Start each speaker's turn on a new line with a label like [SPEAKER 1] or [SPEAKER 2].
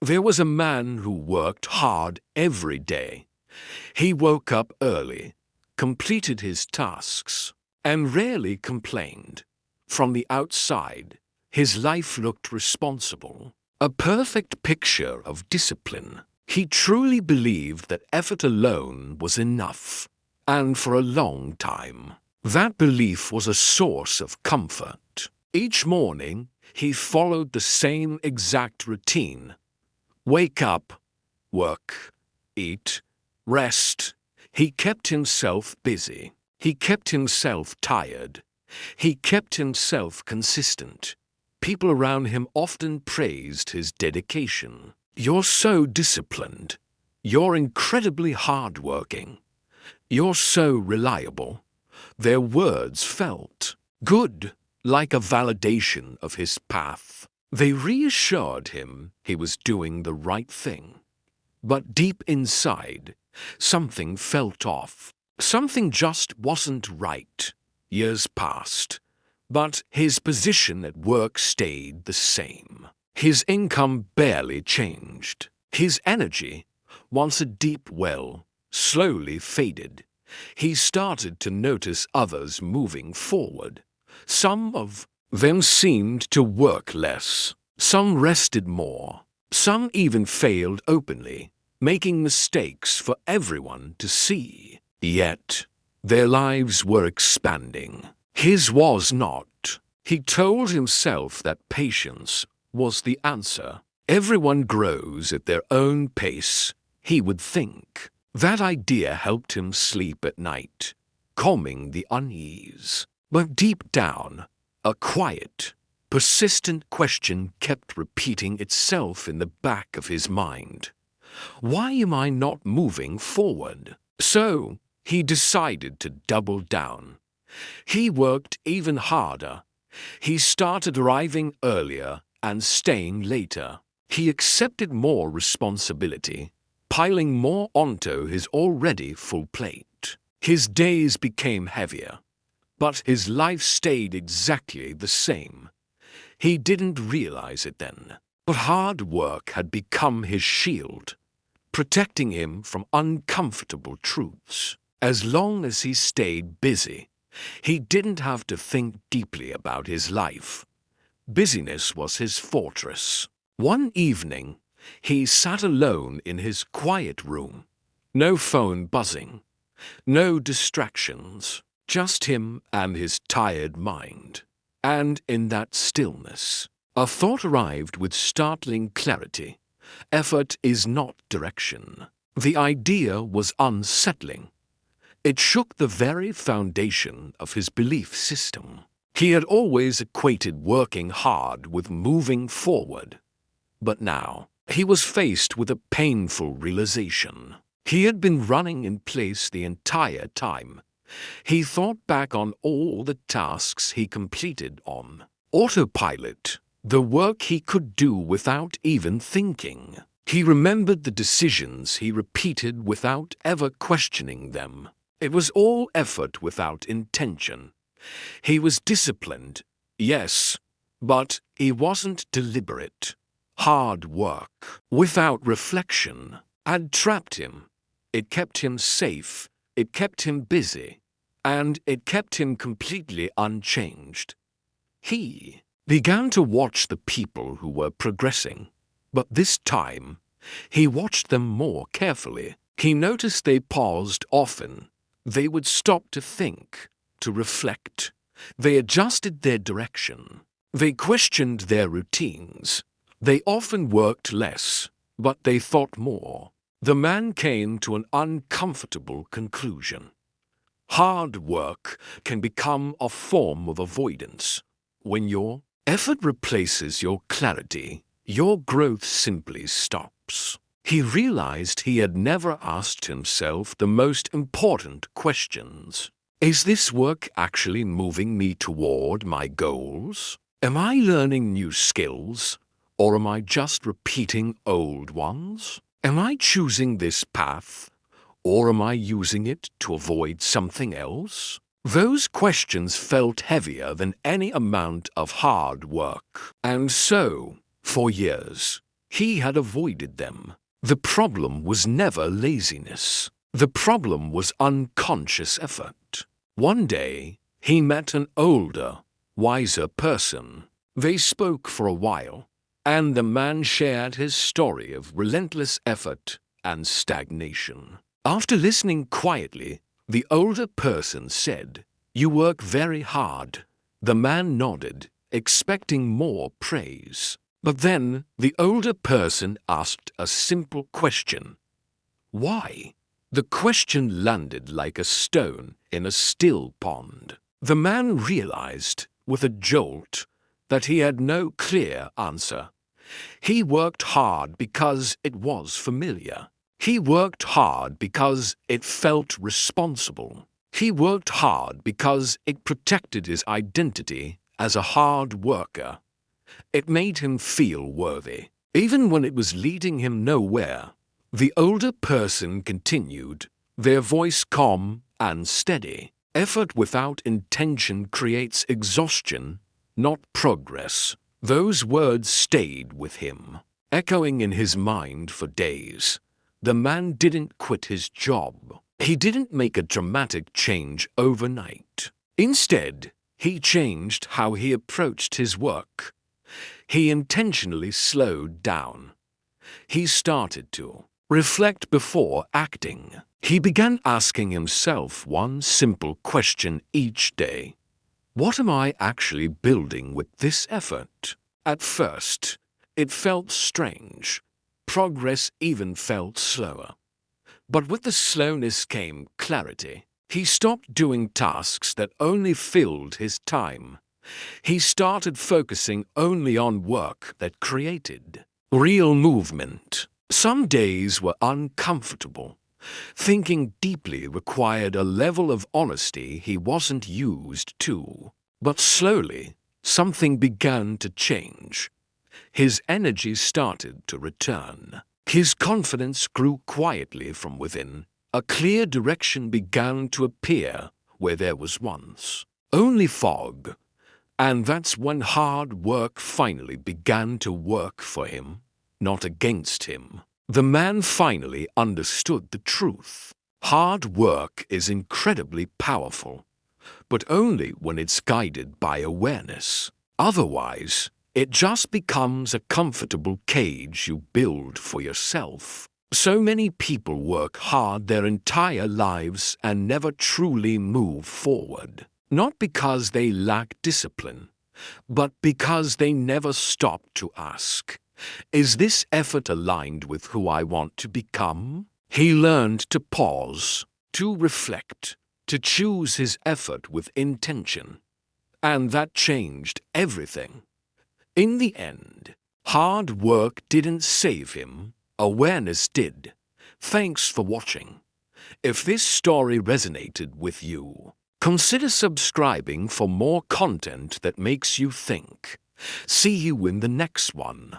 [SPEAKER 1] There was a man who worked hard every day. He woke up early, completed his tasks, and rarely complained. From the outside, his life looked responsible, a perfect picture of discipline. He truly believed that effort alone was enough, and for a long time, that belief was a source of comfort. Each morning, he followed the same exact routine. Wake up, work, eat, rest. He kept himself busy. He kept himself tired. He kept himself consistent. People around him often praised his dedication. "You're so disciplined. You're incredibly hardworking. You're so reliable." Their words felt good, like a validation of his path. They reassured him he was doing the right thing. But deep inside, something felt off. Something just wasn't right. Years passed, but his position at work stayed the same. His income barely changed. His energy, once a deep well, slowly faded. He started to notice others moving forward. Some of them seemed to work less. Some rested more. Some even failed openly, making mistakes for everyone to see. Yet, their lives were expanding. His was not. He told himself that patience was the answer. Everyone grows at their own pace, he would think. That idea helped him sleep at night, calming the unease. But deep down, a quiet, persistent question kept repeating itself in the back of his mind. Why am I not moving forward? So, he decided to double down. He worked even harder. He started arriving earlier and staying later. He accepted more responsibility, piling more onto his already full plate. His days became heavier, but his life stayed exactly the same. He didn't realize it then, but hard work had become his shield, protecting him from uncomfortable truths. As long as he stayed busy, he didn't have to think deeply about his life. Busyness was his fortress. One evening, he sat alone in his quiet room. No phone buzzing, no distractions, just him and his tired mind. And in that stillness, a thought arrived with startling clarity. Effort is not direction. The idea was unsettling. It shook the very foundation of his belief system. He had always equated working hard with moving forward. But now, he was faced with a painful realization. He had been running in place the entire time. He thought back on all the tasks he completed on autopilot, the work he could do without even thinking. He remembered the decisions he repeated without ever questioning them. It was all effort without intention. He was disciplined, yes, but he wasn't deliberate. Hard work, without reflection, had trapped him. It kept him safe, it kept him busy, and it kept him completely unchanged. He began to watch the people who were progressing, but this time, he watched them more carefully. He noticed they paused often. They would stop to think, to reflect. They adjusted their direction. They questioned their routines. They often worked less, but they thought more. The man came to an uncomfortable conclusion. Hard work can become a form of avoidance. When your effort replaces your clarity, your growth simply stops. He realized he had never asked himself the most important questions. Is this work actually moving me toward my goals? Am I learning new skills, or am I just repeating old ones? Am I choosing this path, or am I using it to avoid something else? Those questions felt heavier than any amount of hard work. And so, for years, he had avoided them. The problem was never laziness. The problem was unconscious effort. One day, he met an older, wiser person. They spoke for a while, and the man shared his story of relentless effort and stagnation. After listening quietly, the older person said, "You work very hard." The man nodded, expecting more praise. But then the older person asked a simple question. Why? The question landed like a stone in a still pond. The man realized, with a jolt, that he had no clear answer. He worked hard because it was familiar. He worked hard because it felt responsible. He worked hard because it protected his identity as a hard worker. It made him feel worthy, even when it was leading him nowhere. The older person continued, their voice calm and steady. Effort without intention creates exhaustion, not progress. Those words stayed with him, echoing in his mind for days. The man didn't quit his job. He didn't make a dramatic change overnight. Instead, he changed how he approached his work. He intentionally slowed down. He started to reflect before acting. He began asking himself one simple question each day. What am I actually building with this effort? At first, it felt strange. Progress even felt slower. But with the slowness came clarity. He stopped doing tasks that only filled his time. He started focusing only on work that created real movement. Some days were uncomfortable. Thinking deeply required a level of honesty he wasn't used to. But slowly, something began to change. His energy started to return. His confidence grew quietly from within. A clear direction began to appear where there was once only fog. And that's when hard work finally began to work for him, not against him. The man finally understood the truth. Hard work is incredibly powerful, but only when it's guided by awareness. Otherwise, it just becomes a comfortable cage you build for yourself. So many people work hard their entire lives and never truly move forward. Not because they lack discipline, but because they never stop to ask, is this effort aligned with who I want to become? He learned to pause, to reflect, to choose his effort with intention. And that changed everything. In the end, hard work didn't save him, awareness did. Thanks for watching. If this story resonated with you, consider subscribing for more content that makes you think. See you in the next one.